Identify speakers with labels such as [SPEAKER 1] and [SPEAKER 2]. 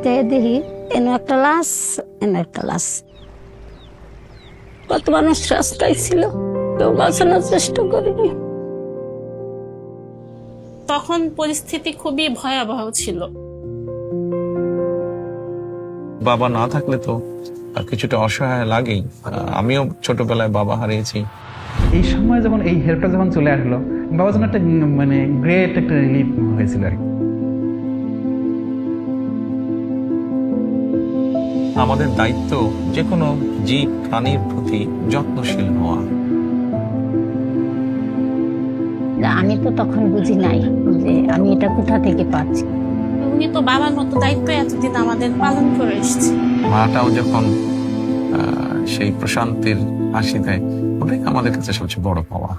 [SPEAKER 1] তাকায় দেখি এনে একটা লাশ, এনে একটা লাশ। কত মানুষ রাস্তায় ছিল, কেউ বাঁচানোর চেষ্টা করেনি।
[SPEAKER 2] তখন পরিস্থিতি খুবই ভয়াবহ ছিল।
[SPEAKER 3] বাবা না থাকলে তো কিছুটা অসহায় লাগেই। আমিও ছোটবেলায় বাবা হারিয়েছি।
[SPEAKER 4] এই সময় যখন এই হেল্পটা যখন চলে আসলো, বাবার জন্য একটা মানে গ্রেট একটা রিলিফ হয়েছিল আর কি।
[SPEAKER 3] আমাদের দায়িত্ব যে কোনো জীব প্রাণীর প্রতি যত্নশীল হওয়া।
[SPEAKER 1] আমি তো তখন বুঝি নাই যে আমি এটা কোথা থেকে পাচ্ছি।
[SPEAKER 2] উনি তো বাবার মতো দায়িত্ব এতদিন আমাদের পালন করে এসেছে।
[SPEAKER 3] মাটাও যখন সেই প্রশান্তির হাসি দেয়, ওটাই আমাদের কাছে সবচেয়ে বড় পাওয়া।